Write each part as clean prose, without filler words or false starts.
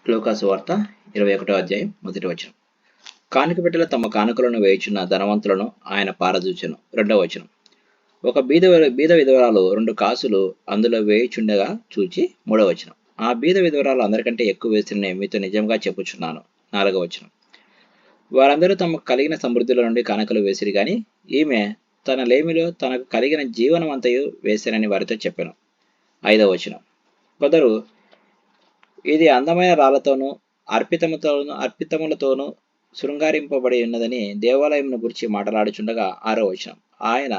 లూకాసు వార్త 21వ అధ్యాయం 1వ వచనం. కానుక పెట్టెలో తమ కానుకలను వేయుచున్న ధనవంతులను ఆయన పారదూచెను. 2వ వచనం. ఒక బీద విధవరాలు 2 కాసులు అందులో వేయుచుండగా చూచి 3వ వచనం. ఆ బీద విధవరాలు అందరికంటే ఎక్కువ వేసిన మీతో నిజంగా చెప్పుచున్నాను. 4వ వచనం. వారందరూ తమకు కలిగిన సమృద్ధిలో నుండి కానుకలు వేసిరి గాని ఈమె తన లేమిలో తనకు కలిగిన జీవనమంతయు వేసిరని వారితో చెప్పెను. 5వ వచనం. కొందరు ఇది అందమైన రాళ్లతోనూ అర్పితములతోనూ శృంగారింపబడి ఉన్నదని దేవాలయమును గురించి మాట్లాడుచుండగా 6వ వచనం. ఆయన,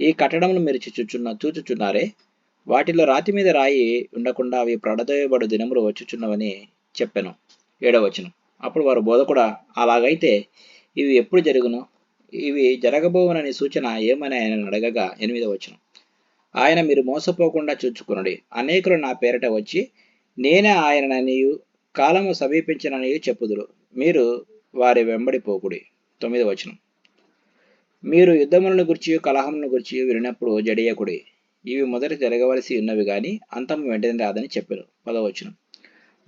ఈ కట్టడములు మీరు చూచుచున్నారే, వాటిలో రాతి మీద రాయి ఉండకుండా అవి ప్రడదోయబడు దినములు వచ్చుచున్నవని చెప్పెను. 7వ వచనం. అప్పుడు వారు, బోధకుడా, అలాగైతే ఇవి ఎప్పుడు జరుగును? ఇవి జరగబోవునని సూచన ఏమని ఆయన అడగగా 8వ వచనం. ఆయన, మీరు మోసపోకుండా చూచుకునుడి. అనేకులు నా పేరిట వచ్చి నేనే ఆయనననియు కాలము సమీపించిననియు చెప్పుదురు. మీరు వారి వెంబడి పోకుడి. 9వ వచనం. మీరు యుద్ధములను గురించి కలహములను గురించి వినినప్పుడు జడియకుడి. ఇవి మొదట జరగవలసి ఉన్నవి గాని అంతము వెంటనే రాదని చెప్పారు. 10వ వచనం.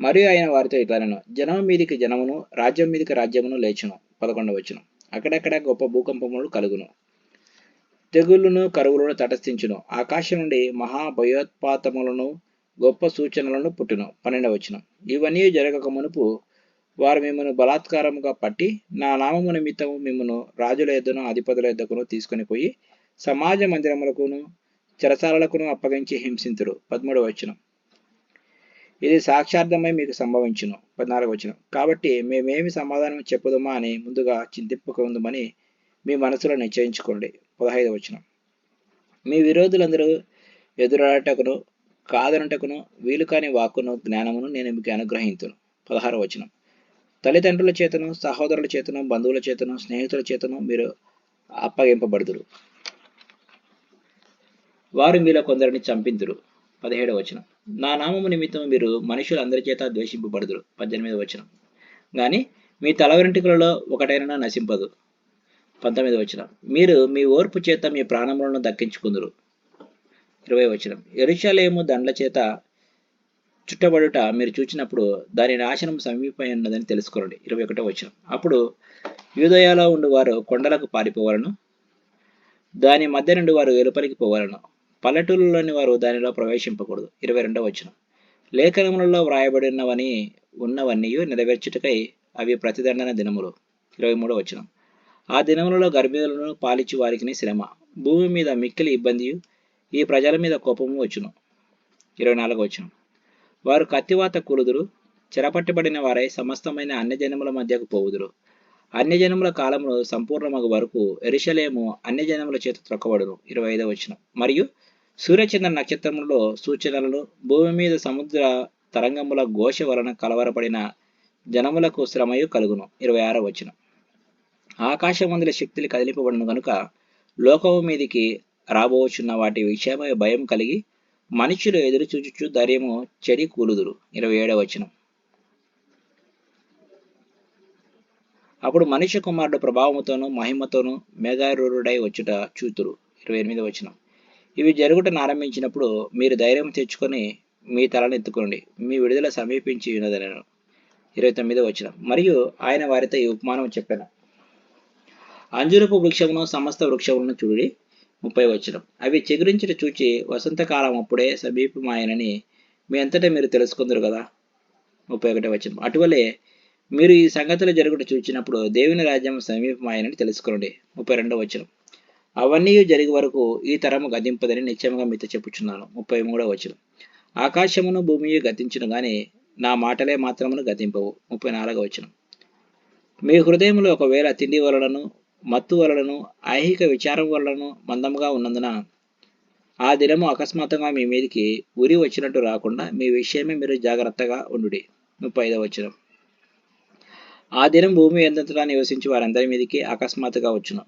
మరియు ఆయన వారితో ఇట్లనెను, జనము మీదికి జనమును, రాజ్యం మీదికి రాజ్యమును లేచును. 11వ వచనం. అక్కడక్కడ గొప్ప భూకంపములు కలుగును, తెగుళ్లను కరువులను తటస్థించును, ఆకాశం నుండి మహాభయోత్పాతములను గొప్ప సూచనలను పుట్టును. 12వ వచనం. ఇవన్నీ జరగక మునుపు వారు మిమ్మల్ని బలాత్కారముగా పట్టి నా నామము నిమిత్తము మిమ్మను రాజుల యొద్దను అధిపతుల యొద్దకును తీసుకొని పోయి సమాజ మందిరములకును చెరసాలకును అప్పగించి హింసింతురు. 13వ వచనం. ఇది సాక్షార్థమై మీకు సంభవించును. 14వ వచనం. కాబట్టి మేమేమి సమాధానం చెప్పుదమా అని ముందుగా చింతింపకుందుమని మీ మనసులో నిశ్చయించుకోండి. 15వ వచనం. మీ విరోధులందరూ ఎదురాటకును కాదనుటకును వీలు కాని వాక్కును జ్ఞానమును నేను మీకు అనుగ్రహింతును. 16వ వచనం. తల్లిదండ్రుల చేతను, సహోదరుల చేతను, బంధువుల చేతను, స్నేహితుల చేతను మీరు అప్పగింపబడుదురు. వారు మీలో కొందరిని చంపింతురు. 17వ వచనం. నా నామము నిమిత్తం మీరు మనుషులందరి చేత ద్వేషింపబడుదురు. 18వ వచనం. గాని మీ తల వెంట్రుకలలో ఒకటైనా నశింపదు. 19వ వచనం. మీరు మీ ఓర్పు చేత మీ ప్రాణములను దక్కించుకుందురు. 20వ వచనం. యెరూషలేము దండ్ల చేత చుట్టబడుట మీరు చూచినప్పుడు దాని నాశనం సమీపమై ఉన్నదని తెలుసుకోండి. 21వ వచనం. అప్పుడు యూదయలో ఉండి వారు కొండలకు పారిపోవాలను, దాని మధ్య నుండి వారు వెలుపలికి పోవాలను, పల్లెటూళ్ళలోని వారు దానిలో ప్రవేశింపకూడదు. 22వ వచనం. లేఖనములలో ఉన్నవన్నీ నెరవేర్చుటకై అవి ప్రతిదండన దినములు. 23వ వచనం. ఆ దినములలో గర్భిణులను పాలిచ్చు వారికి శ్రమ, భూమి మీద మిక్కిలి ఇబ్బందియు, ఈ ప్రజల మీద కోపము వచ్చును. 24వ వచనం. వారు కత్తివాత కూలుదురు, చెరపట్టబడిన వారై సమస్తమైన అన్యజనముల మధ్యకు పోవుదురు. అన్యజనముల కాలములు సంపూర్ణమగు వరకు యెరూషలేము అన్యజనముల చేత త్రొక్కబడును. 25వ వచనం. మరియు సూర్యచంద్ర నక్షత్రములలో సూచనలను, భూమి మీద సముద్ర తరంగముల ఘోష వలన కలవరపడిన జనములకు శ్రమయు కలుగును. 26వ వచనం. ఆకాశమందుల శక్తులు కదిలింపబడును గనుక లోకము మీదికి రాబోచున్న వాటి విషయమై భయం కలిగి మనుషులు ఎదురు చూచుచు ధైర్యము చెడి కూలుదురు. 27వ వచనం. అప్పుడు మనుష్య కుమారుడు ప్రభావముతోనూ మహిమతోనూ మేఘారూఢుడై వచ్చుట చూతురు. 28వ వచనం. ఇవి జరుగుటను ఆరంభించినప్పుడు మీరు ధైర్యం తెచ్చుకొని మీ తలను ఎత్తుకోండి, మీ విడుదల సమీపించి ఉన్నదనను. 29వ వచనం. మరియు ఆయన వారితో ఈ ఉపమానం చెప్పాను, అంజురపు వృక్షమును సమస్త వృక్షములను చూడి. 30వ వచనం. అవి చిగురించుట చూచి వసంతకాలం అప్పుడే సమీపమాయనని మీ అంతటా మీరు తెలుసుకుందరు కదా. 31వ వచనం. అటువలే మీరు ఈ సంగతులు జరుగుట చూచినప్పుడు దేవుని రాజ్యం సమీపమాయనని తెలుసుకోండి. 32వ వచనం. అవన్నీ జరిగే వరకు ఈ తరము గతింపదని నిశ్చయముగా మీతో చెప్పుచున్నాను. 33వ వచనం. ఆకాశమును భూమియు గతించును గాని నా మాటలే మాత్రమును గతింపవు. 34వ వచనం. మీ హృదయములో ఒకవేళ తిండి వలనను, మత్తు వలనను, ఐహిక విచారం వలనను మందముగా ఉన్నందున ఆ దినము అకస్మాత్తుగా మీ మీదికి ఉరి వచ్చినట్టు రాకుండా మీ విషయమే మీరు జాగ్రత్తగా ఉండుడి. 35వ వచనం. ఆ దినం భూమి ఎంతటా నివసించి వారందరి మీదికి అకస్మాత్తుగా వచ్చును.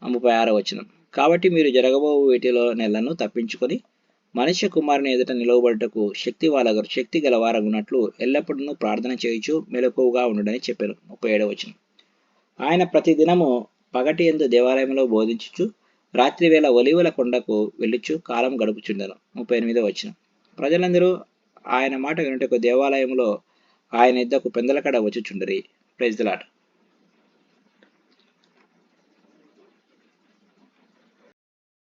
36వ వచనం. కాబట్టి మీరు జరగబో వీటిలో నెలను తప్పించుకొని మనుష్య కుమారుని ఎదుట నిలవబడుటకు శక్తి గలవారగున్నట్లు ఎల్లప్పుడూ ప్రార్థన చేయుచు మెలకువగా ఉండుడని చెప్పాను. 37వ వచనం. ఆయన ప్రతి దినము పగటి యందు దేవాలయంలో బోధించుచు రాత్రి వేళ ఒలీవల కొండకు వెళ్ళుచు కాలం గడుపుచుండెను. 38వ వచనం. ప్రజలందరూ ఆయన మాట వినుటకు దేవాలయంలో ఆయన ఇద్దకు పెందలకడ వచ్చుచుండిరి. Praise the lord.